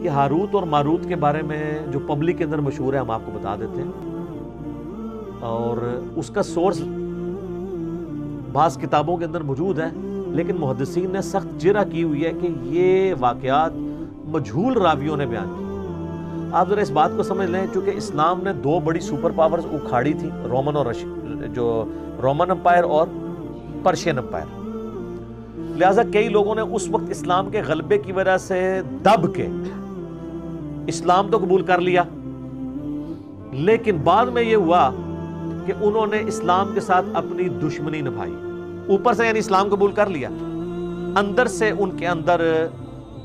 یہ ہاروت اور ماروت کے بارے میں جو پبلک کے اندر مشہور ہے ہم آپ کو بتا دیتے ہیں، اور اس کا سورس بعض کتابوں کے اندر موجود ہے، لیکن محدثین نے سخت جرح کی ہوئی ہے کہ یہ واقعات مجہول راویوں نے بیان کی۔ آپ ذرا اس بات کو سمجھ لیں، چونکہ اسلام نے دو بڑی سپر پاورز اکھاڑی تھی، رومن امپائر اور پرشین امپائر، لہٰذا کئی لوگوں نے اس وقت اسلام کے غلبے کی وجہ سے دب کے اسلام تو قبول کر لیا، لیکن بعد میں یہ ہوا کہ انہوں نے اسلام کے ساتھ اپنی دشمنی نبھائی۔ اوپر سے یعنی اسلام قبول کر لیا، اندر سے ان کے اندر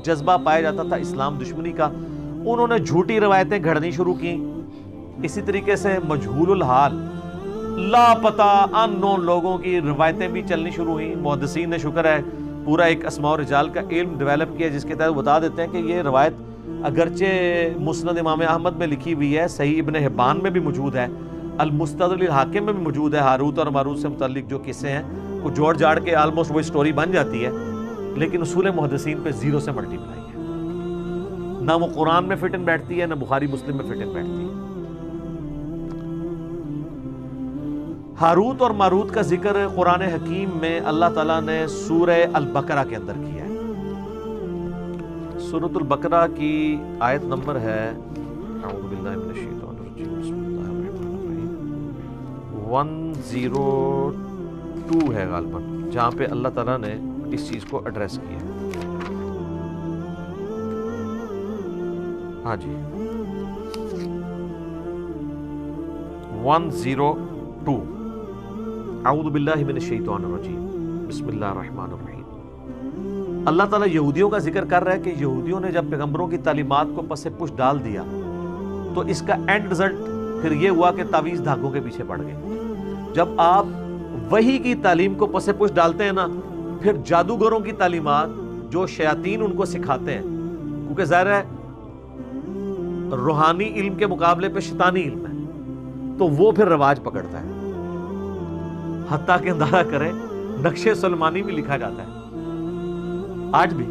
جذبہ پایا جاتا تھا اسلام دشمنی کا، انہوں نے جھوٹی روایتیں گھڑنی شروع کی۔ اسی طریقے سے مجہول الحال، لاپتہ ان نون لوگوں کی روایتیں بھی چلنی شروع ہوئیں۔ محدثین نے شکر ہے پورا ایک اسماء و رجال کا علم ڈیولپ کیا، جس کے تحت بتا دیتے ہیں کہ یہ روایت اگرچہ مسند امام احمد میں لکھی ہوئی ہے، صحیح ابن حبان میں بھی موجود ہے، المستدرک للحاکم میں بھی موجود ہے، ہاروت اور ماروت سے متعلق جو قصے ہیں کو جوڑ جاڑ کے آلموسٹ وہ سٹوری بن جاتی ہے، لیکن اصول محدثین پہ زیرو سے ملٹی پلائی ہے، نہ وہ قرآن میں فٹ ان بیٹھتی ہے، نہ بخاری مسلم میں فٹ ان بیٹھتی ہے۔ ہاروت اور ماروت کا ذکر قرآن حکیم میں اللہ تعالیٰ نے سورہ البقرہ کے اندر کیا ہے۔ سورۃ البقرہ کی آیت نمبر ہے اعوذ باللہ من الشیطان الرجیم بسم اللہ الرحمن الرحیم 102 ہے غالباً، جہاں پہ اللہ تعالیٰ نے اس چیز کو ایڈریس کیا ہے۔ ہاں جی 102 اعوذ باللہ من الشیطان الرجیم بسم اللہ الرحمن الرحیم۔ اللہ تعالیٰ یہودیوں کا ذکر کر رہا ہے کہ یہودیوں نے جب پیغمبروں کی تعلیمات کو پس پش ڈال دیا تو اس کا اینڈ رزلٹ پھر یہ ہوا کہ تعویذ دھاگوں کے پیچھے پڑ گئے۔ جب آپ وحی کی تعلیم کو پس پش ڈالتے ہیں نا، پھر جادوگروں کی تعلیمات جو شیاطین ان کو سکھاتے ہیں، کیونکہ ظاہر ہے روحانی علم کے مقابلے پہ شیطانی علم ہے، تو وہ پھر رواج پکڑتا ہے۔ حتیٰ کہ اندازہ کریں نقش سلیمانی بھی لکھا جاتا ہے آج بھی،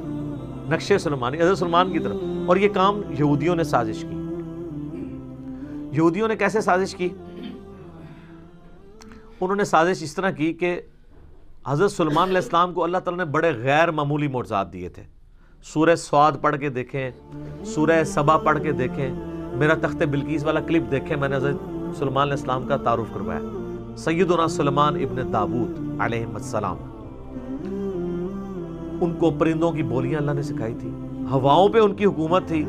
نقش سلیمانی حضرت سلمان کی طرف، اور یہ کام یہودیوں نے سازش کی۔ یہودیوں نے کیسے سازش کی؟ انہوں نے سازش اس طرح کی کہ حضرت سلیمان علیہ السلام کو اللہ تعالیٰ نے بڑے غیر معمولی معجزات دیے تھے۔ سورہ سعد پڑھ کے دیکھیں، سورہ سبا پڑھ کے دیکھیں، میرا تخت بلقیس والا کلپ دیکھیں، میں نے حضرت سلیمان علیہ السلام کا تعارف کروایا، سیدنا سلیمان ابن داود علیہ السلام۔ ان کو پرندوں کی بولیاں اللہ نے سکھائی تھی، ہواؤں پہ ان کی حکومت تھی،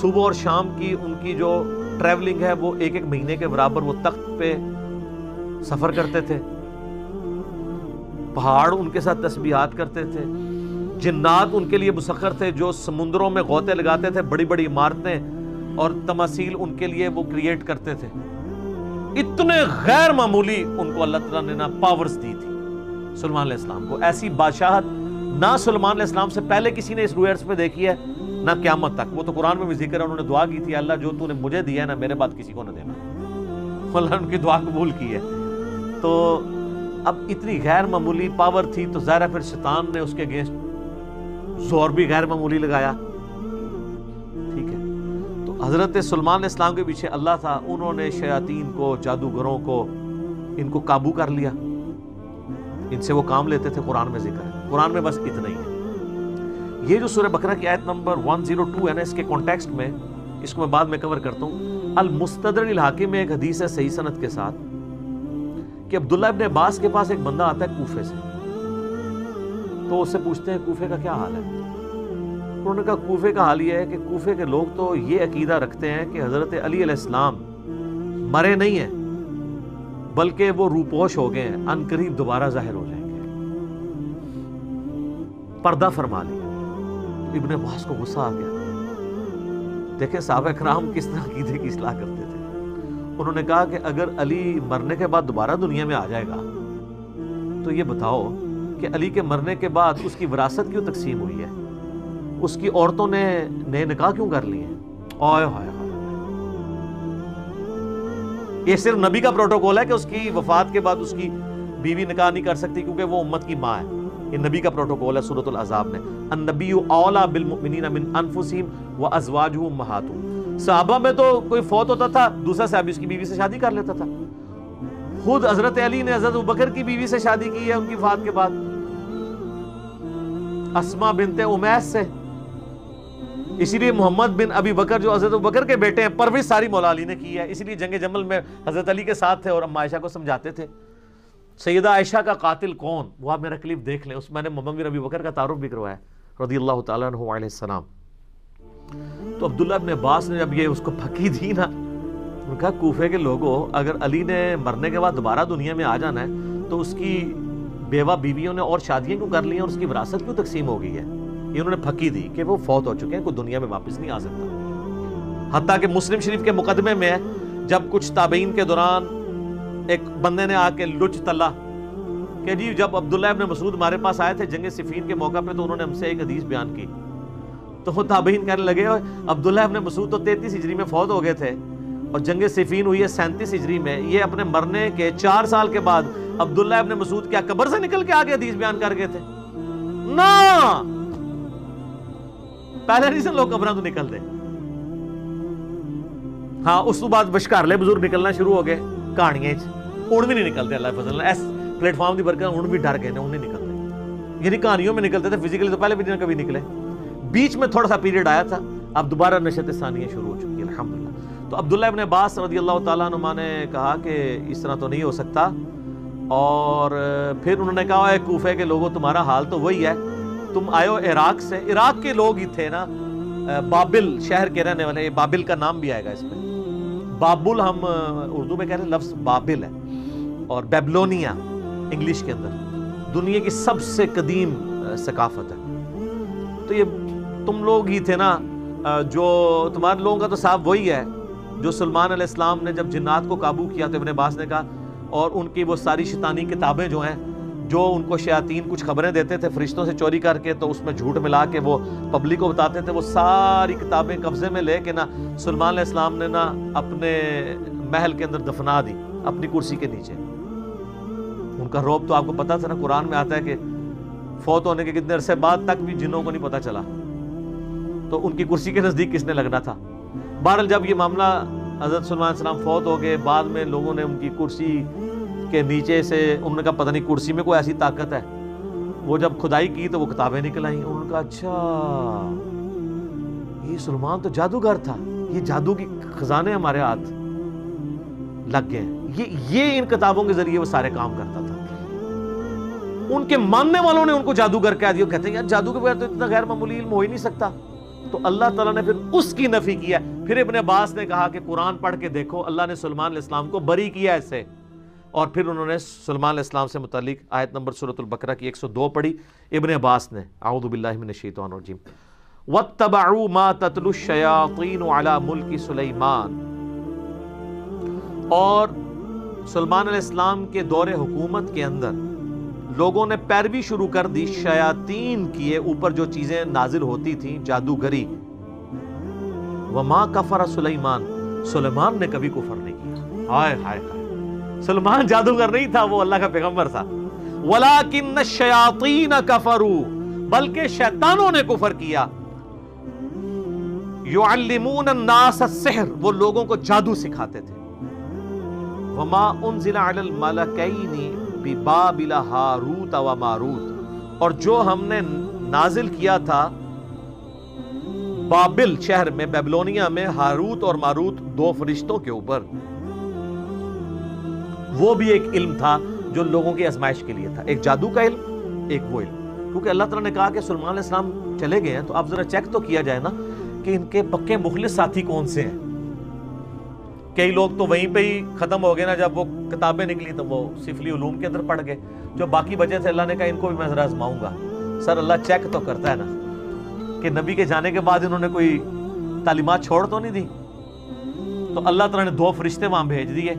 صبح اور شام کی ان کی جو ٹریولنگ ہے وہ ایک ایک مہینے کے برابر وہ تخت پہ سفر کرتے تھے، پہاڑ ان کے ساتھ تسبیحات کرتے تھے، جنات ان کے لیے مسخر تھے جو سمندروں میں غوطے لگاتے تھے، بڑی بڑی عمارتیں اور تماثیل ان کے لیے وہ کریٹ کرتے تھے۔ اتنے غیر معمولی ان کو اللہ تعالیٰ نے نا پاورز دی تھی سلیمان علیہ السلام کو۔ ایسی بادشاہت نہ سلیمان علیہ السلام سے پہلے کسی نے اس روح ارض پہ دیکھی ہے، نہ قیامت تک۔ وہ تو قرآن میں بھی ذکر ہے، انہوں نے دعا کی تھی، اللہ جو تو نے مجھے دیا ہے نا میرے بعد کسی کو نہ دینا، اللہ نے ان کی دعا قبول کی ہے۔ تو اب اتنی غیر معمولی پاور تھی تو ظاہر ہے پھر شیطان نے اس کے اگینسٹ زور بھی غیر معمولی لگایا، ٹھیک ہے۔ تو حضرت سلیمان علیہ السلام کے پیچھے اللہ تھا، انہوں نے شیاطین کو، جادوگروں کو، ان کو قابو کر لیا، ان سے وہ کام لیتے تھے۔ قرآن میں ذکر ہے، قرآن میں بس اتنا ہی ہے۔ یہ جو سورہ بقرہ کی آیت نمبر 102 ہے نا، اس کے کانٹیکسٹ میں اس کو میں بعد میں کور کرتا ہوں۔ المستدرک للحاکم میں ایک حدیث ہے صحیح سند کے ساتھ کہ عبداللہ ابن عباس کے پاس ایک بندہ آتا ہے کوفے سے، تو اس سے پوچھتے ہیں کوفے کا کیا حال ہے؟ انہوں نے کہا کوفے کا حال یہ ہے کہ کوفے کے لوگ تو یہ عقیدہ رکھتے ہیں کہ حضرت علی علیہ السلام مرے نہیں ہیں بلکہ وہ روپوش ہو گئے ہیں، ان قریب دوبارہ ظاہر ہو جائیں گے، پردہ فرما لیا۔ ابن عباس کو غصہ آ گیا، دیکھیں صحابہ کرام کس طرح عقیدے کی اصلاح کرتے تھے۔ انہوں نے کہا کہ اگر علی مرنے کے بعد دوبارہ دنیا میں آ جائے گا تو یہ بتاؤ کہ علی کے مرنے کے بعد اس کی وراثت کیوں تقسیم ہوئی ہے، اس کی عورتوں نے نئے نکاح کیوں کر لیے ہیں؟ آئے ہائے ہائے، یہ صرف نبی کا پروٹوکول ہے کہ اس کی وفات کے بعد اس کی بیوی نکاح نہیں کر سکتی کیونکہ وہ امت کی ماں ہے، یہ نبی کا پروٹوکول ہے سورۃ الاحزاب میں، النبی اولیٰ بالمؤمنین من انفسہم وازواجہ امہاتہم۔ صحابہ میں تو کوئی فوت ہوتا تھا دوسرا صحابی اس کی بیوی سے شادی کر لیتا تھا، خود حضرت علی نے حضرت ابوبکر کی بیوی سے شادی کی ہے ان کی وفات کے بعد، اسماء بنت امیس سے۔ اسی لیے محمد بن ابی بکر جو حضرت ابوبکر کے بیٹے ہیں، پرورش ساری مولا علی نے کی ہے، اسی لیے جنگ جمل میں حضرت علی کے ساتھ تھے اور اما عائشہ کو سمجھاتے تھے۔ سیدہ عائشہ کا قاتل کون، وہ آپ میرا کلپ دیکھ لیں، اس میں نے محمد بن ابی بکر کا تعارف بھی کروایا رضی اللہ تعالیٰ عنہ علیہ السلام۔ تو عبداللہ ابن عباس نے جب یہ اس کو پھکی دی نا، انہوں نے کہا کوفے کے لوگوں، اگر علی نے مرنے کے بعد دوبارہ دنیا میں آ جانا ہے تو اس کی بیوہ بیویوں نے اور شادیاں کیوں کر لی ہیں اور اس کی وراثت کیوں تقسیم ہو گئی ہے؟ یہ انہوں نے پھکی دی کہ وہ فوت ہو چکے ہیں، کوئی دنیا میں واپس نہیں آ سکتا۔ حتیٰ کہ مسلم شریف کے مقدمے میں ہے، جب کچھ تابعین کے دوران ایک بندے نے آ کے لچ تلا کہ جی جب عبداللہ ابن مسعود ہمارے پاس آئے تھے جنگ صفین کے موقع پہ تو انہوں نے ہم سے ایک حدیث بیان کی، تو وہ تابعین کہنے لگے عبداللہ ابن مسعود تو 33 ہجری میں فوت ہو گئے تھے اور جنگ صفین ہوئی ہے 37 ہجری میں، یہ اپنے مرنے کے 4 سال کے بعد عبداللہ ابن مسعود کیا قبر سے نکل کے آگے حدیث بیان کر گئے تھے؟ نا پہلے نہیں سے لوگ قبروں تو نکل دے۔ ہاں اس تو بعد بشکارلے بزرگ نکلنا شروع ہو گئے کہانیاں، اڑ بھی نہیں نکلتے اللہ فضل اس پلیٹ فارم دی برکت، اڑ بھی ڈر گئے انہوں نہیں نکلتے، یعنی کہانیوں میں نکلتے تھے، فزیکلی تو پہلے بھی نہیں کبھی نکلے، بیچ میں تھوڑا سا پیریڈ آیا تھا، اب دوبارہ نشت ثانیہ شروع ہو چکی ہے الحمدللہ۔ تو عبداللہ ابن عباس رضی اللہ تعالیٰ عنہ نے کہا کہ اس طرح تو نہیں ہو سکتا، اور پھر انہوں نے کہا اے کوفے کے لوگوں تمہارا حال تو وہی ہے، تم آئے ہو عراق سے، عراق کے لوگ ہی تھے نا، بابل شہر کے رہنے والے، بابل کا نام بھی آئے گا اس میں، بابل ہم اردو میں کہہ رہے ہیں، لفظ بابل ہے اور بیبلونیا انگلش کے اندر دنیا کی سب سے قدیم ثقافت ہے۔ تو یہ تم لوگ ہی تھے نا، جو تمہارے لوگوں کا تو صاحب وہی ہے جو سلمان علیہ السلام نے جب جنات کو قابو کیا تو ابن عباس نے کہا، اور ان کی وہ ساری شیطانی کتابیں جو ہیں، جو ان کو شیاطین کچھ خبریں دیتے تھے فرشتوں سے چوری کر کے، تو اس میں جھوٹ ملا کے وہ پبلک کو بتاتے تھے، وہ ساری کتابیں قبضے میں لے کے نا سلمان علیہ السلام نے نا اپنے محل کے اندر دفنا دی اپنی کرسی کے نیچے۔ ان کا رعب تو آپ کو پتا تھا نا، قرآن میں آتا ہے کہ فوت ہونے کے کتنے عرصے بعد تک بھی جنوں کو نہیں پتا چلا، تو ان کی کرسی کے نزدیک کس نے لگنا تھا۔ بہرحال جب یہ معاملہ حضرت سلمان علیہ السلام فوت ہو گئے، بعد میں لوگوں نے ان کی کرسی کے نیچے سے انہوں نے کہا پتہ نہیں کرسی میں کوئی ایسی طاقت ہے، وہ جب کھدائی کی تو وہ کتابیں نکل آئیں، انہوں نے کہا اچھا یہ سلمان تو جادوگر تھا، یہ جادو کی خزانے ہمارے ہاتھ لگ گئے ہیں، یہ ان کتابوں کے ذریعے وہ سارے کام کرتا تھا۔ ان کے ماننے والوں نے ان کو جادوگر کہہ دیا، کہتے ہیں یار جادو کے بغیر تو اتنا غیر معمولی علم ہو ہی نہیں سکتا، تو اللہ تعالیٰ نے پھر اس کی نفی کیا۔ پھر ابن عباس نے کہا کہ قرآن پڑھ کے دیکھو، اللہ نے سلمان علیہ السلام کو بری کیا اس سے، اور پھر انہوں نے سلمان علیہ السلام سے متعلق آیت نمبر سورۃ البقرہ کی 102 پڑھی ابن عباس نے، اعوذ باللہ من الشیطان الرجیم، وَاتَّبَعُوا مَا تَتْلُو الشَّيَاطِينُ عَلَى مُلْكِ سُلَيْمَانَ، اور سلمان علیہ السلام کے دور حکومت کے اندر لوگوں نے پیروی شروع کر دی شیاطین کی اوپر جو چیزیں نازل ہوتی تھیں جادوگری۔ وَمَا كَفَرَ سُلَيْمَانَ، سلیمان نے کبھی کفر نہیں کیا، ہائے ہائے ہائے، سلمان جادوگر نہیں تھا، وہ اللہ کا پیغمبر تھا۔ وَلَكِنَّ الشَّيَاطِينَ كَفَرُوا، بلکہ شیطانوں نے کفر کیا۔ يُعَلِّمُونَ النَّاسَ السِّحْرَ، وہ لوگوں کو جادو سکھاتے تھے۔ وَمَا أُنزِلَ عَلَى الْمَلَكَيْنِ بِبَابِلَ ہاروت و ماروت، اور جو ہم نے نازل کیا تھا بابل شہر میں، بیبلونیا میں، ہاروت اور ماروت دو فرشتوں کے اوپر، وہ بھی ایک علم تھا جو لوگوں کی آزمائش کے لیے تھا، ایک جادو کا علم، ایک وہ علم، کیونکہ اللہ تعالیٰ نے کہا کہ سلمان علیہ السلام چلے گئے ہیں تو اب ذرا چیک تو کیا جائے نا کہ ان کے پکے مخلص ساتھی کون سے ہیں۔ کئی لوگ تو وہیں پہ ہی ختم ہو گئے نا، جب وہ کتابیں نکلی تو وہ سفلی علوم کے اندر پڑ گئے، جو باقی بچے تھے اللہ نے کہا ان کو بھی میں ذرا آزماؤں گا۔ سر اللہ چیک تو کرتا ہے نا کہ نبی کے جانے کے بعد انہوں نے کوئی تعلیمات چھوڑ تو نہیں دی، تو اللہ تعالیٰ نے 2 فرشتے وہاں بھیج دیے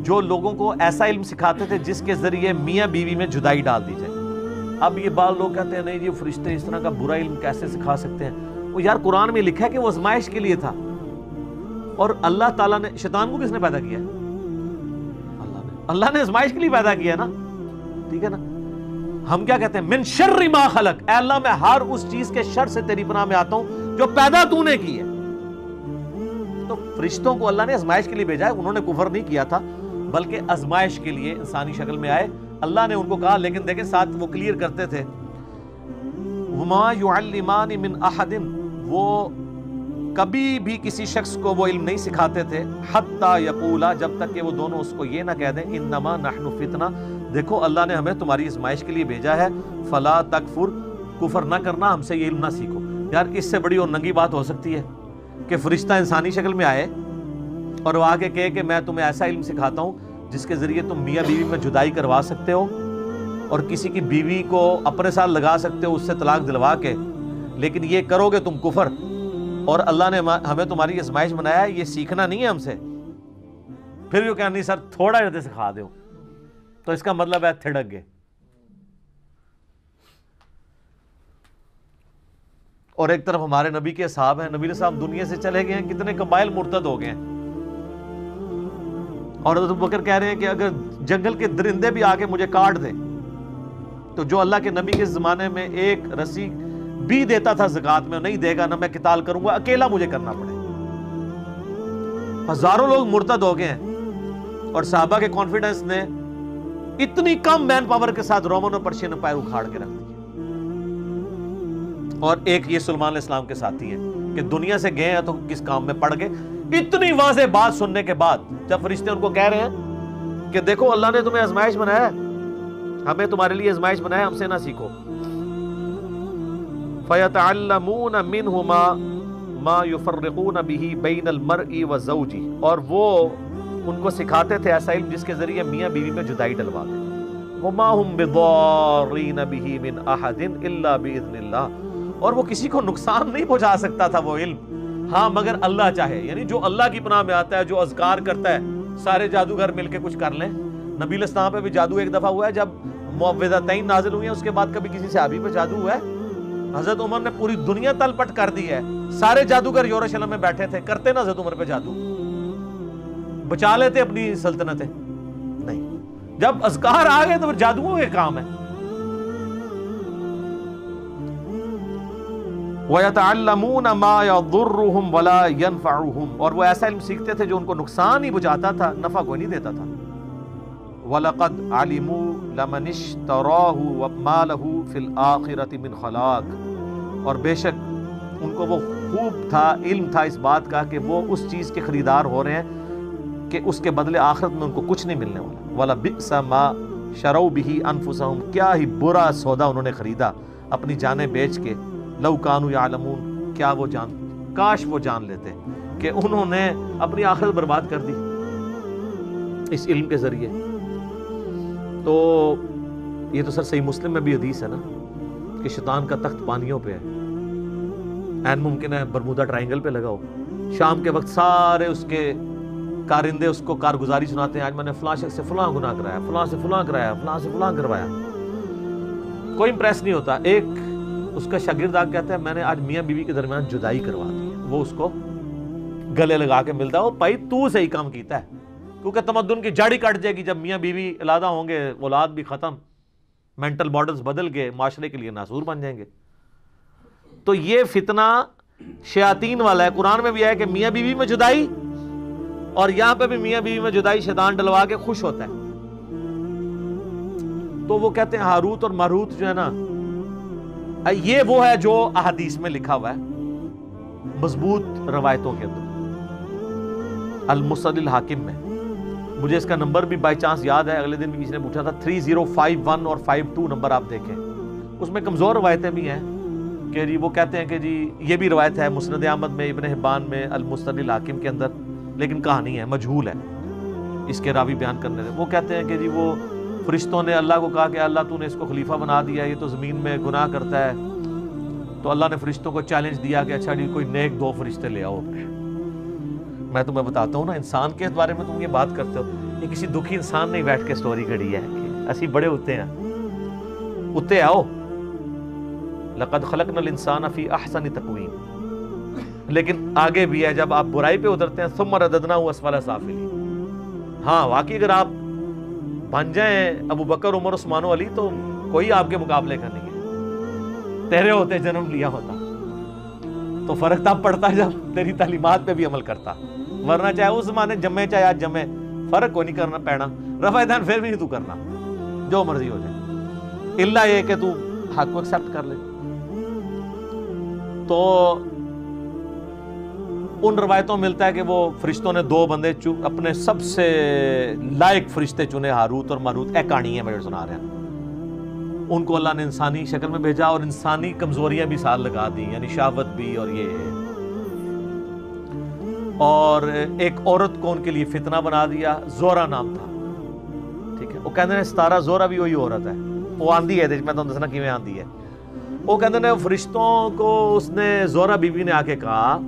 جو لوگوں کو ایسا علم سکھاتے تھے جس کے ذریعے میاں بیوی میں جدائی ڈال دی جائے۔ اب یہ بعض لوگ کہتے ہیں نہیں یہ فرشتے اس طرح کا برا علم کیسے سکھا سکتے ہیں؟ وہ یار قرآن میں لکھا ہے کہ وہ آزمائش کے لیے تھا، اور اللہ تعالیٰ نے، شیطان کو کس نے پیدا کیا ہے؟ اللہ نے آزمائش کے لیے پیدا کیا ہے نا، ٹھیک ہے نا۔ ہم کیا کہتے ہیں؟ من شر ما خلق، اے اللہ میں ہر اس چیز کے شر سے تیری پناہ میں آتا ہوں جو پیدا تو نے کی ہے۔ تو فرشتوں کو اللہ نے آزمائش کے لیے بھیجا ہے، انہوں نے کفر نہیں کیا تھا بلکہ آزمائش کے لیے انسانی شکل میں آئے، اللہ نے ان کو کہا، لیکن دیکھیں ساتھ وہ کلیئر کرتے تھے، وما يعلمان من احد، وہ کبھی بھی کسی شخص کو وہ علم نہیں سکھاتے تھے، حتی یقولا، جب تک کہ وہ دونوں اس کو یہ نہ کہہ دیں، انما نحن فتنہ، دیکھو اللہ نے ہمیں تمہاری آزمائش کے لیے بھیجا ہے، فلا تکفر، کفر نہ کرنا، ہم سے یہ علم نہ سیکھو۔ یار اس سے بڑی اور ننگی بات ہو سکتی ہے کہ فرشتہ انسانی شکل میں آئے اور وہ آگے کہے کہ میں تمہیں ایسا علم سکھاتا ہوں جس کے ذریعے تم میاں بیوی میں جدائی کروا سکتے ہو اور کسی کی بیوی کو اپنے ساتھ لگا سکتے ہو، اس سے طلاق دلوا کے، لیکن یہ کرو گے تم کفر، اور اللہ نے ہمیں تمہاری آزمائش بنایا ہے، یہ سیکھنا نہیں ہے ہم سے۔ پھر جو کہا نہیں سر تھوڑا جیسے سکھا دو، تو اس کا مطلب ہے تھڑک گئے۔ اور ایک طرف ہمارے نبی کے اصحاب ہیں، نبی صاحب دنیا سے چلے گئے ہیں، کتنے قبائل مرتد ہو گئے ہیں، اور حضرت ابوبکر کہہ رہے ہیں کہ اگر جنگل کے درندے بھی آگے مجھے کاٹ دیں تو جو اللہ کے نبی کے زمانے میں ایک رسی بھی دیتا تھا زکوٰۃ میں، نہیں دے گا، نہ میں قتال کروں گا، اکیلا مجھے کرنا پڑے۔ ہزاروں لوگ مرتد ہو گئے ہیں، اور صحابہ کے کانفیڈنس نے اتنی کم مین پاور کے ساتھ رومن اور پرشین امپائر اکھاڑ کے رکھ دی۔ اور ایک یہ سلمان علیہ السلام کے ساتھی ہیں کہ دنیا سے گئے ہیں تو کس کام میں پڑ گئے۔ اتنی واضح بات سننے کے بعد جب فرشتے ان کو کہہ رہے ہیں کہ دیکھو اللہ نے تمہیں آزمائش بنایا ہے، ہمیں تمہارے لیے آزمائش بنایا ہے، ہم سے نہ سیکھو۔ فَيَتَعَلَّمُونَ مِنْهُمَا مَا يُفَرِّقُونَ بِهِ بَيْنَ الْمَرْءِ وَزَوْجِهِ، اور وہ ان کو سکھاتے تھے ایسا علم جس کے ذریعے میاں بیوی میں جدائی ڈلوا دیں۔ وَمَا هُمْ بِضَارِّينَ بِهِ مِنْ أَحَدٍ إِلَّا بِإِذْنِ اللَّهِ، اور وہ کسی کو نقصان نہیں پہنچا سکتا تھا وہ علم، ہاں مگر اللہ چاہے، یعنی جو اللہ کی پناہ میں آتا ہے، جو اذکار کرتا ہے، سارے جادوگر مل کے کچھ کر لیں۔ نبی علیہ السلام پہ بھی جادو ایک دفعہ ہوا ہے جب معوذتین نازل ہوئی ہیں، اس کے بعد کبھی کسی صحابی پہ جادو ہوا ہے؟ حضرت عمر نے پوری دنیا تل پٹ کر دی ہے، سارے جادوگر یروشلم میں بیٹھے تھے، کرتے نا حضرت عمر پہ جادو، بچا لیتے اپنی سلطنتیں؟ نہیں، جب اذکار آ گئے تو پھر جادوؤں کے کام ہے۔ وَيَتَعَلَّمُونَ مَا يَضُرُّهُمْ وَلَا يَنْفَعُهُمْ، اور وہ ایسا علم سیکھتے تھے جو ان کو نقصان ہی پہنچاتا تھا، نفع کوئی نہیں دیتا تھا۔ وَلَقَدْ عَلِمُوا لَمَنِ اشْتَرَاهُ وَمَا لَهُ فِي الْآخِرَةِ مِنْ خَلَاقٍ، اور بے شک ان کو وہ خوب تھا، علم تھا اس بات کا کہ وہ اس چیز کے خریدار ہو رہے ہیں کہ اس کے بدلے آخرت میں ان کو کچھ نہیں ملنے والا۔ وَلَبِئْسَ مَا شَرَوْا بِهِ أَنفُسَهُمْ، کیا ہی برا سودا انہوں نے خریدا اپنی جانیں بیچ کے۔ لو کانوا یعلمون، کیا وہ کاش وہ جان لیتے کہ انہوں نے اپنی آخرت برباد کر دی اس علم کے ذریعے۔ تو یہ تو سر صحیح مسلم میں بھی حدیث ہے نا کہ شیطان کا تخت پانیوں پہ ہے، این ممکن ہے برمودا ٹرائنگل پہ لگا ہو، شام کے وقت سارے اس کے کارندے اس کو کارگزاری سناتے ہیں، آج میں نے فلاں شخص سے فلاں گناہ کرایا، فلاں سے فلاں کرایا، فلاں سے فلاں کروایا، کوئی امپریس نہیں ہوتا۔ ایک اس کا شاگرد آ کہتا ہے میں نے آج میاں بیوی کے درمیان جدائی کروا دی، وہ اس کو گلے لگا کے ملتا ہے، وہ بھائی تو صحیح کام کیتا ہے، کیونکہ تمدن کی جڑ ہی کٹ جائے گی جب میاں بیوی علیحدہ ہوں گے، اولاد بھی ختم، مینٹل ماڈلز بدل گئے، معاشرے کے لیے ناسور بن جائیں گے۔ تو یہ فتنہ شیاطین والا ہے، قرآن میں بھی ہے کہ میاں بیوی میں جدائی، اور یہاں پہ بھی میاں بیوی میں جدائی شیطان ڈلوا کے خوش ہوتا ہے۔ تو وہ کہتے ہیں ہاروت اور ماروت جو ہے نا، یہ وہ ہے جو احادیث میں لکھا ہوا ہے مضبوط روایتوں کے اندر، المسند الحاکم میں۔ مجھے اس کا نمبر بھی بائی چانس یاد ہے، اگلے دن بھی کسی نے پوچھا تھا، 3051 اور 52 نمبر آپ دیکھیں، اس میں کمزور روایتیں بھی ہیں کہ جی وہ کہتے ہیں کہ جی یہ بھی روایت ہے مسند احمد میں، ابن حبان میں، المسند الحاکم کے اندر، لیکن کہانی ہے، مجہول ہے اس کے راوی بیان کرنے سے۔ وہ کہتے ہیں کہ جی وہ فرشتوں نے اللہ کو کہا کہ اللہ تو نے اس کو خلیفہ بنا دیا، یہ تو زمین میں گناہ کرتا ہے، تو اللہ نے فرشتوں کو چیلنج دیا کہ اچھا جی کوئی نیک 2 فرشتے لے آؤ۔ میں تمہیں بتاتا ہوں نا، انسان کے بارے میں تم یہ بات کرتے ہو، یہ کسی دکھی انسان نہیں بیٹھ کے سٹوری گھڑی ہے کہ اسی بڑے ہوتے ہیں، اتے آؤ، لقد خلقنا الانسان فی احسن تقویم، لیکن آگے بھی ہے جب آپ برائی پہ اترتے ہیں، ثم رددناہ اسفل سافلین۔ ہاں واقعی اگر آپ بن جائیں ابو بکر عمر عثمان و علی تو کوئی آپ کے مقابلے کا نہیں ہے. تیرے ہوتے جنم لیا ہوتا تو فرق تب پڑتا جب تیری تعلیمات پہ بھی عمل کرتا, ورنہ چاہے اس زمانے جمے چاہے آج جمے, فرق کوئی نہیں کرنا پینا, رفع دین پھر بھی نہیں تو کرنا, جو مرضی ہو جائے, الا یہ کہ تو حق کو ایکسپٹ کر لے. تو ان روایتوں ملتا ہے کہ وہ فرشتوں نے 2 بندے اپنے سب سے لائق فرشتے چنے, ہاروت اور ماروت. ایک کہانی ہے میں سنا رہا ہوں. ان کو اللہ نے انسانی شکل میں بھیجا اور انسانی کمزوریاں بھی ساتھ لگا دی, یعنی شہوت بھی اور یہ, اور ایک عورت کو ان کے لیے فتنہ بنا دیا. زورا نام تھا, ٹھیک ہے. وہ کہتے ہیں 17 زورا بھی وہی عورت ہے, وہ آندھی ہے, میں تو دسنا کیویں آندھی ہے. وہ کہتے ہیں فرشتوں کو اس نے زورا بی بی نے آ کے کہا,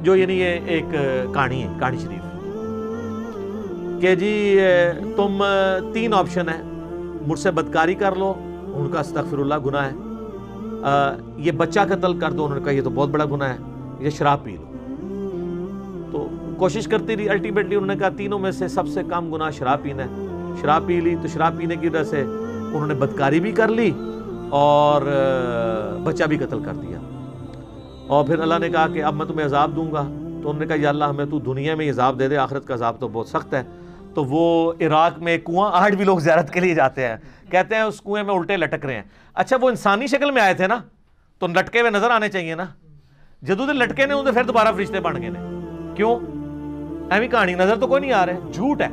جو یعنی یہ ایک کہانی ہے, کہانی شریف, کہ جی تم 3 آپشن ہیں, مجھ سے بدکاری کر لو, ان کا استغفر اللہ گناہ ہے, یہ بچہ قتل کر دو, انہوں نے کہا یہ تو بہت بڑا گناہ ہے, یہ شراب پی لو. تو کوشش کرتی رہی, الٹیمیٹلی انہوں نے کہا تینوں میں سے سب سے کم گناہ شراب پینا ہے. شراب پی لی, تو شراب پینے کی وجہ سے انہوں نے بدکاری بھی کر لی اور بچہ بھی قتل کر دیا. اور پھر اللہ نے کہا کہ اب میں تمہیں عذاب دوں گا. تو انہوں نے کہا یا اللہ ہمیں تو دنیا میں عذاب دے دے, آخرت کا عذاب تو بہت سخت ہے. تو وہ عراق میں ایک کنواں, آج بھی لوگ زیارت کے لیے جاتے ہیں, کہتے ہیں اس کنویں میں الٹے لٹک رہے ہیں. اچھا وہ انسانی شکل میں آئے تھے نا, تو لٹکے ہوئے نظر آنے چاہیے نا. جدو دے لٹکے نے انہیں پھر دوبارہ فرشتے بن گئے نے. کیوں؟ ایویں کہانی, نظر تو کوئی نہیں آ رہے, جھوٹ ہے.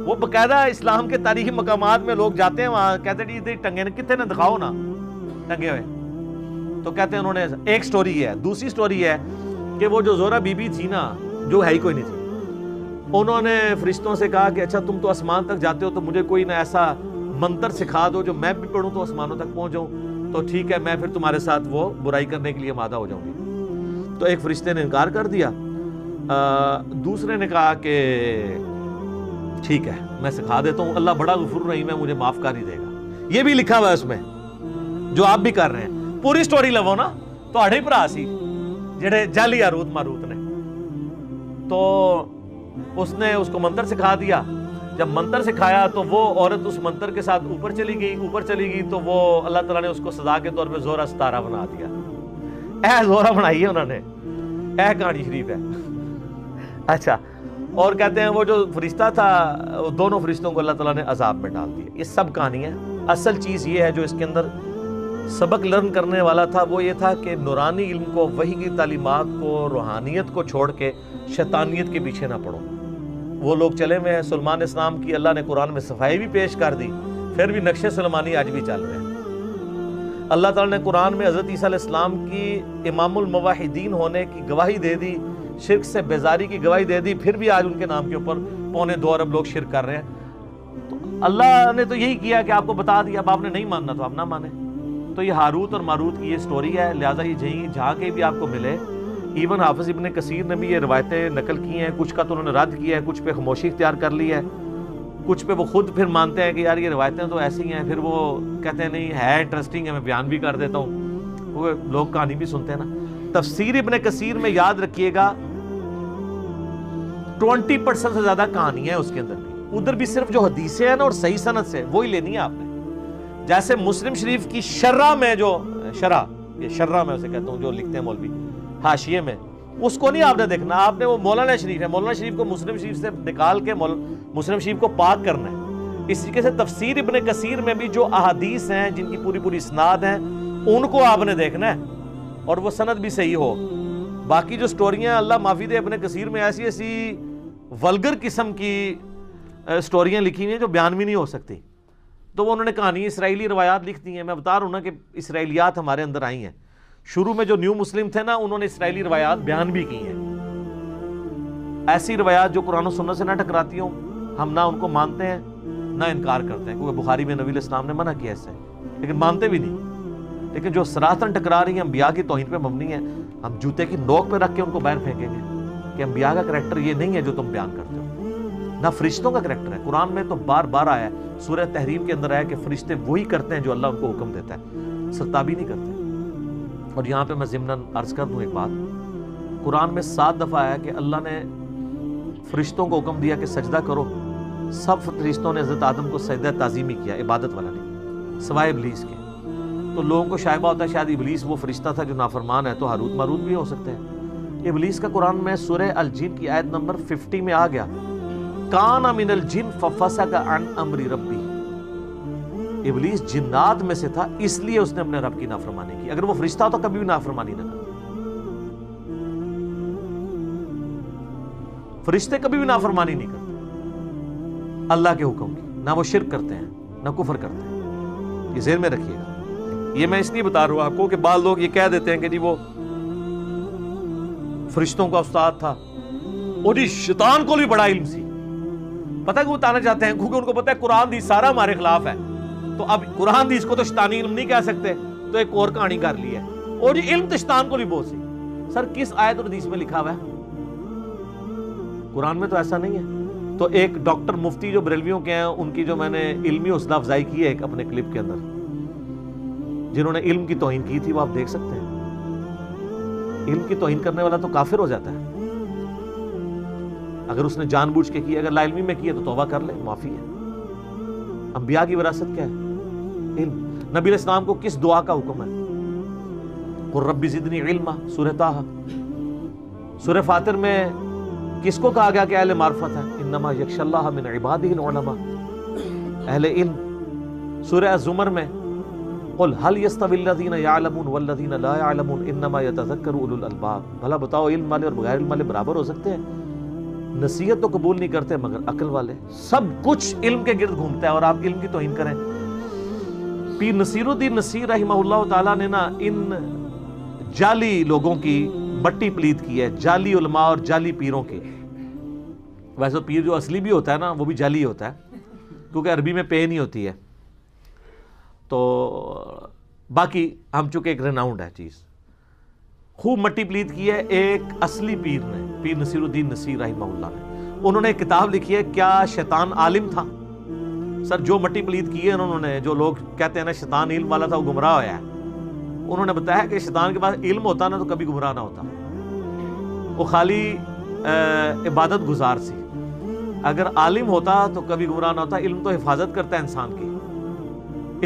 وہ باقاعدہ اسلام کے تاریخی مقامات میں لوگ جاتے ہیں, وہاں کہتے ہیں جی ٹنگے نے کتنے نے دکھاؤ نا ٹنگے ہوئے. تو کہتے ہیں انہوں نے, ایک سٹوری ہے. دوسری سٹوری ہے کہ وہ جو زورا بی بی تھی نا, جو ہے ہی کوئی نہیں تھی, انہوں نے فرشتوں سے کہا کہ اچھا تم تو آسمان تک جاتے ہو, تو مجھے کوئی نہ ایسا منتر سکھا دو جو میں بھی پڑھوں تو آسمانوں تک پہنچ جاؤں. تو ٹھیک ہے, میں پھر تمہارے ساتھ وہ برائی کرنے کے لیے آمادہ ہو جاؤں گی. تو ایک فرشتے نے انکار کر دیا, دوسرے نے کہا کہ ٹھیک ہے میں سکھا دیتا ہوں, اللہ بڑا غفور رحیم ہے, مجھے معاف کر ہی دے گا. یہ بھی لکھا ہوا ہے اس میں, جو آپ بھی کر رہے ہیں. پوری سٹوری لو نا, تو اڑے بھرا سی جڑے جعلی ہاروت ماروت نے. تو اس نے اس کو منتر سکھا دیا. جب منتر سکھایا تو وہ عورت اس منتر کے ساتھ اوپر چلی گئی, تو وہ اللہ تعالیٰ نے اس کو سزا کے طور پہ زورا 17 بنا دیا. اے زورا بنائی ہے انہوں نے, اے کہانی شریف ہے. اچھا, اور کہتے ہیں وہ جو فرشتہ تھا, وہ دونوں فرشتوں کو اللہ تعالیٰ نے عذاب میں ڈال دیا. یہ سب کہانی ہے. اصل چیز یہ ہے جو اس کے اندر سبق لرن کرنے والا تھا, وہ یہ تھا کہ نورانی علم کو, وحی کی تعلیمات کو, روحانیت کو چھوڑ کے شیطانیت کے پیچھے نہ پڑو. وہ لوگ چلے ہوئے ہیں. سلیمان اسلام کی اللہ نے قرآن میں صفائی بھی پیش کر دی, پھر بھی نقش سلیمانی آج بھی چل رہے ہیں. اللہ تعالیٰ نے قرآن میں حضرت عیسیٰ علیہ السلام کی امام الموحدین ہونے کی گواہی دے دی, شرک سے بیزاری کی گواہی دے دی, پھر بھی آج ان کے نام کے اوپر 2.25 ارب لوگ شرک کر رہے ہیں. تو اللہ نے تو یہی کیا کہ آپ کو بتا دیا, اب آپ نے نہیں ماننا تو آپ نہ مانیں. تو یہ ہاروت اور ماروت کی یہ سٹوری ہے, لہٰذا یہ جہاں کے بھی آپ کو ملے. ایون حافظ ابن کثیر نے بھی یہ روایتیں نقل کی ہیں, کچھ کا تو انہوں نے رد کیا ہے, کچھ پہ خاموشی اختیار کر لی ہے, کچھ پہ وہ خود پھر مانتے ہیں کہ یار یہ روایتیں تو ایسی ہیں, پھر وہ کہتے ہیں نہیں ہے انٹرسٹنگ ہے, میں بیان بھی کر دیتا ہوں. وہ لوگ کہانی بھی سنتے ہیں نا. تفسیر ابن کثیر میں یاد رکھیے گا 20% سے زیادہ کہانی ہے اس کے اندر بھی. ادھر بھی صرف جو حدیثیں ہیں نا اور صحیح سند سے وہی لینی ہے آپ نے. جیسے مسلم شریف کی شرح میں جو شرح میں اسے کہتا ہوں, جو لکھتے ہیں مولوی حاشیے میں, اس کو نہیں آپ نے دیکھنا. آپ نے وہ مولانا شریف ہے, مولانا شریف کو مسلم شریف سے نکال کے مسلم شریف کو پاک کرنا ہے. اس طریقے سے تفسیر ابن کثیر میں بھی جو احادیث ہیں جن کی پوری اسناد ہیں, ان کو آپ نے دیکھنا ہے, اور وہ سند بھی صحیح ہو. باقی جو سٹوریاں اللہ معافی دے ابن کثیر میں ایسی ولگر قسم کی سٹوریاں لکھی ہوئی ہیں جو بیان بھی نہیں ہو سکتی. تو وہ انہوں نے کہانی اسرائیلی روایات لکھ دی ہیں. میں بتا رہا ہوں نا کہ اسرائیلیات ہمارے اندر آئی ہیں. شروع میں جو نیو مسلم تھے نا, انہوں نے اسرائیلی روایات بیان بھی کی ہیں. ایسی روایات جو قرآن و سنت سے نہ ٹکراتی ہوں, ہم نہ ان کو مانتے ہیں نہ انکار کرتے ہیں, کیونکہ بخاری میں نبی علیہ السلام نے منع کیا اس سے, لیکن مانتے بھی نہیں. لیکن جو سراحتاً ٹکرا رہی ہیں, انبیاء کی توہین پہ مبنی ہیں, ہم جوتے کی نوک پہ رکھ کے ان کو باہر پھینکیں گے کہ انبیاء کا کریکٹر یہ نہیں ہے جو تم بیان کرتے ہو, نہ فرشتوں کا کریکٹر ہے. قرآن میں تو بار بار آیا ہے, سورہ تحریم کے اندر آیا کہ فرشتے وہی کرتے ہیں جو اللہ ان کو حکم دیتا ہے, سرتابی نہیں کرتے. اور یہاں پہ میں ضمناً عرض کر دوں ایک بات, قرآن میں 7 دفعہ آیا کہ اللہ نے فرشتوں کو حکم دیا کہ سجدہ کرو. سب فرشتوں نے حضرت آدم کو سجدہ تعظیمی کیا, عبادت والا نہیں. سوائے ابلیس کے۔ تو لوگوں کو شائبہ ہوتا ہے شاید ابلیس وہ فرشتہ تھا جو نافرمان ہے، تو ہاروت ماروت بھی ہو سکتے ہیں۔ ابلیس کا قرآن میں سورہ الجن کی آیت نمبر 50 میں آ گیا، کان من الجن ففسق عن امر ربی، ابلیس جنات میں سے تھا اس لیے اس نے اپنے رب کی نافرمانی کی۔ اگر وہ فرشتہ تو کبھی بھی نافرمانی نہ کرتا، فرشتے کبھی بھی نافرمانی نہیں کرتے اللہ کے حکم کی، نہ وہ شرک کرتے ہیں نہ کفر کرتے ہیں، یہ ذہن میں رکھیے گا۔ یہ میں اس لیے بتا رہا ہوں آپ کو کہ بعض لوگ یہ کہہ دیتے ہیں کہ جی وہ فرشتوں کا استاد تھا اور جی شیطان کو بھی بڑا علم سی، پتہ کہ وہ بتانا چاہتے ہیں کیونکہ ان کو پتہ ہے قرآن حدیث سارا ہمارے خلاف ہے، تو اب قرآن حدیث کو تو شیطانی علم نہیں کہہ سکتے، تو ایک اور کہانی کر لی ہے اور جی علم تو شیطان کو بھی بہت سی۔ سر کس آیت اور حدیث میں لکھا ہوا ہے؟ قرآن میں تو ایسا نہیں ہے۔ تو ایک ڈاکٹر مفتی جو بریلویوں کے ہیں، ان کی جو میں نے علمی حوصلہ افزائی کی ہے ایک اپنے کلپ کے اندر، جنہوں نے علم کی توہین کی تھی، وہ آپ دیکھ سکتے ہیں۔ علم کی توہین کرنے والا تو کافر ہو جاتا ہے اگر اس نے جان بوجھ کے کی، اگر لا علمی میں کی ہے تو توبہ کر لے، معافی ہے۔ انبیاء کی وراثت کیا ہے؟ علم۔ نبی علیہ السلام کو کس دعا کا حکم ہے؟ قل رب زدنی علما، سورہ طٰہٰ۔ سورہ فاطر میں کس کو کہا گیا کہ اہل معرفت ہے؟ انما یخشی اللہ من عبادہ العلماء، اہل علم۔ سورہ الزمر میں قل هل يستوي الذين يعلمون والذين لا يعلمون انما يتذكر اولو الالباب، بھلا بتاؤ علم والے اور بغیر علم والے برابر ہو سکتے ہیں؟ نصیحت تو قبول نہیں کرتے مگر عقل والے۔ سب کچھ علم کے گرد گھومتا ہے اور آپ علم کی توہین کریں۔ پیر نصیر الدین نصیر رحمہ اللہ تعالیٰ نے نا ان جعلی لوگوں کی مٹی پلید کی ہے، جعلی علماء اور جعلی پیروں کے۔ ویسے پیر جو اصلی بھی ہوتا ہے نا وہ بھی جعلی ہوتا ہے، کیونکہ عربی میں پے نہیں ہوتی ہے۔ تو باقی ہم چونکہ ایک ریناؤنڈ ہے چیز، خوب مٹی پلید کی ہے ایک اصلی پیر نے، پیر نصیر الدین نصیر رحمہ اللہ نے۔ انہوں نے ایک کتاب لکھی ہے، کیا شیطان عالم تھا؟ سر جو مٹی پلید کی ہے انہوں نے، جو لوگ کہتے ہیں نا شیطان علم والا تھا وہ گمراہ ہوا ہے، انہوں نے بتایا کہ شیطان کے پاس علم ہوتا نا تو کبھی گمراہ نہ ہوتا، وہ خالی عبادت گزار سی۔ اگر عالم ہوتا تو کبھی گمراہ نہ ہوتا۔ علم تو حفاظت کرتا ہے انسان کی،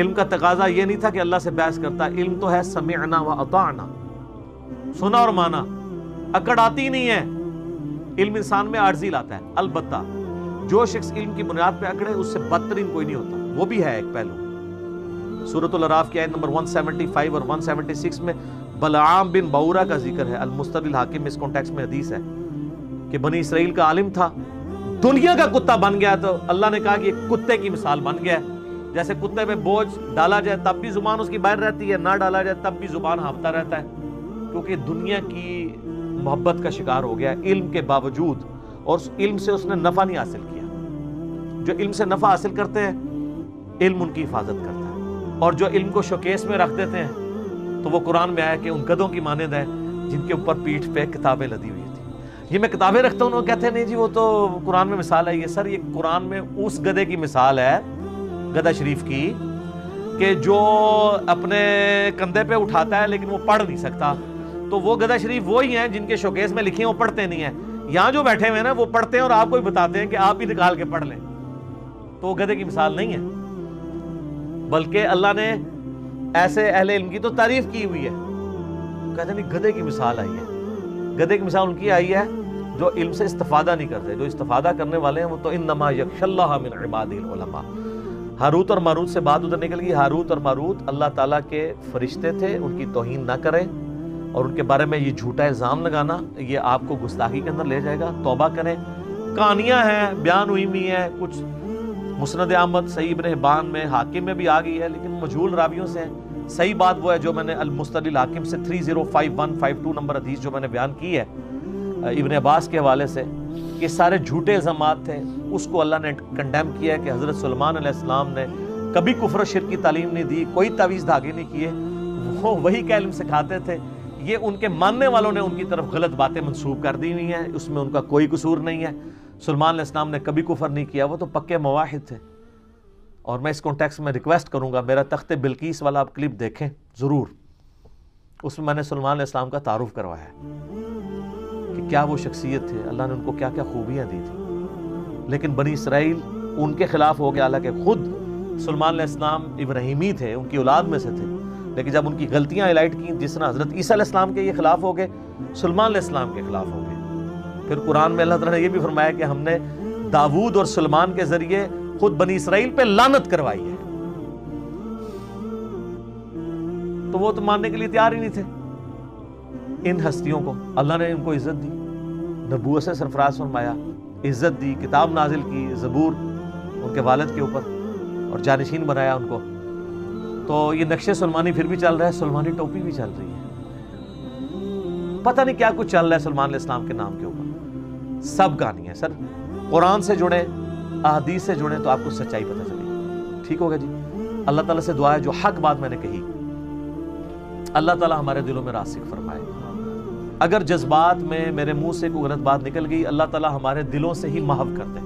علم کا تقاضا یہ نہیں تھا کہ اللہ سے بحث کرتا، علم تو ہے سمعنا و اطعنا، سنا اور مانا، اکڑ آتی نہیں ہے۔ علم انسان میں عاجزی لاتا ہے، البتہ جو شخص علم کی بنیاد پہ اکڑے اس سے بدترین کوئی نہیں ہوتا، وہ بھی ہے ایک پہلو۔ سورۃ الاعراف کی آیت نمبر 175 اور 176 میں بلعام بن بعورہ کا ذکر ہے، المستدل الحاکم میں اس کانٹیکس میں حدیث ہے کہ بنی اسرائیل کا عالم تھا، دنیا کا کتا بن گیا، تو اللہ نے کہا کہ یہ کتے کی مثال بن گیا ہے۔ جیسے کتے پہ بوجھ ڈالا جائے تب بھی زبان اس کی باہر رہتی ہے، نہ ڈالا جائے تب بھی زبان ہانپتا رہتا ہے، کیونکہ دنیا کی محبت کا شکار ہو گیا علم کے باوجود، اور اس علم سے اس نے نفع نہیں حاصل کیا۔ جو علم سے نفع حاصل کرتے ہیں علم ان کی حفاظت کرتا ہے، اور جو علم کو شوکیس میں رکھ دیتے ہیں تو وہ قرآن میں آیا کہ ان گدھوں کی مانند ہے جن کے اوپر پیٹھ پہ کتابیں لدی ہوئی تھی۔ یہ میں کتابیں رکھتا ہوں، وہ کہتے ہیں نہیں جی وہ تو قرآن میں مثال ہے۔ یہ سر یہ قرآن میں اس گدھے کی مثال ہے، گدھا شریف کی، کہ جو اپنے کندھے پہ اٹھاتا ہے لیکن وہ پڑھ نہیں سکتا، تو وہ گدھا شریف وہی ہیں جن کے شوکیس میں لکھے ہیں وہ پڑھتے نہیں ہیں۔ یہاں جو بیٹھے ہوئے ہیں نا وہ پڑھتے ہیں اور آپ کو بھی بتاتے ہیں کہ آپ ہی نکال کے پڑھ لیں، تو وہ گدھے کی مثال نہیں ہے، بلکہ اللہ نے ایسے اہل علم کی تو تعریف کی ہوئی ہے، کہتے ہیں نہیں گدھے کی مثال آئی ہے۔ گدھے کی مثال ان کی آئی ہے جو علم سے استفادہ نہیں کرتے، جو استفادہ کرنے والے ہیں وہ تو انما یخشی اللہ من عبادہ العلماء۔ ہاروت اور ماروت سے بات ادھر نکل گئی۔ ہاروت اور ماروت اللہ تعالیٰ کے فرشتے تھے، ان کی توہین نہ کریں، اور ان کے بارے میں یہ جھوٹا الزام لگانا یہ آپ کو گستاخی کے اندر لے جائے گا۔ توبہ کریں۔ کہانیاں ہیں، بیان ہوئی ہوئی ہیں، کچھ مسند احمد، صحیح ابن حبان میں، حاکم میں بھی آ گئی ہے، لیکن مجہول راویوں سے ہیں۔ صحیح بات وہ ہے جو میں نے المستدل الحاکم سے 305152 نمبر حدیث جو میں نے بیان کی ہے ابن عباس کے حوالے سے، کہ سارے جھوٹے الزامات تھے، اس کو اللہ نے کنڈیم کیا ہے کہ حضرت سلیمان علیہ السلام نے کبھی کفر و شرک کی تعلیم نہیں دی، کوئی تعویذ دھاگے نہیں کیے، وہ وہی کا علم سکھاتے تھے۔ یہ ان کے ماننے والوں نے ان کی طرف غلط باتیں منسوب کر دی ہوئی ہیں، اس میں ان کا کوئی قصور نہیں ہے۔ سلیمان علیہ السلام نے کبھی کفر نہیں کیا، وہ تو پکے موحد تھے۔ اور میں اس کانٹیکس میں ریکویسٹ کروں گا، میرا تخت بلقیس والا آپ کلپ دیکھیں ضرور، اس میں نے سلیمان علیہ السلام کا تعارف کروایا ہے کہ کیا وہ شخصیت تھے، اللہ نے ان کو کیا کیا خوبیاں دی تھی۔ لیکن بنی اسرائیل ان کے خلاف ہو گیا، حالانکہ خود سلیمان علیہ السلام ابراہیمی تھے، ان کی اولاد میں سے تھے، لیکن جب ان کی غلطیاں ہائی لائٹ کی، جس طرح حضرت عیسیٰ علیہ السلام کے یہ خلاف ہو گئے، سلیمان علیہ السلام کے خلاف ہو گئے۔ پھر قرآن میں اللہ تعالیٰ نے یہ بھی فرمایا کہ ہم نے داؤد اور سلیمان کے ذریعے خود بنی اسرائیل پہ لعنت کروائی ہے، تو وہ تو ماننے کے لیے تیار ہی نہیں تھے۔ ان ہستیوں کو اللہ نے ان کو عزت دی، نبوت سے سرفراز فرمایا، عزت دی، کتاب نازل کی، زبور ان کے والد کے اوپر، اور جانشین بنایا ان کو۔ تو یہ نقش سلمانی پھر بھی چل رہا ہے، سلمانی ٹوپی بھی چل رہی ہے، پتہ نہیں کیا کچھ چل رہا ہے سلمان علیہ السلام کے نام کے اوپر۔ سب کہانی ہے سر، قرآن سے جڑے، احادیث سے جڑے تو آپ کو سچائی پتہ چلے۔ ٹھیک ہوگا جی؟ اللہ تعالیٰ سے دعا ہے جو حق بات میں نے کہی اللہ تعالیٰ ہمارے دلوں میں راسخ فرمائے، اگر جذبات میں میرے منہ سے کوئی غلط بات نکل گئی اللہ تعالیٰ ہمارے دلوں سے ہی محو کر دے،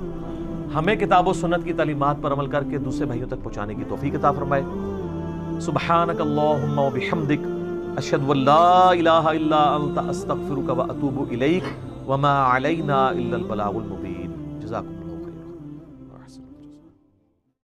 ہمیں کتاب و سنت کی تعلیمات پر عمل کر کے دوسرے بھائیوں تک پہنچانے کی توفیق عطا فرمائے۔ سبحانک اللہم و بحمدک، اشہد ان لا الہ الا انت، استغفرک و اتوب الیک، وما علینا الا البلاغ المبین۔ جزاکم اللہ۔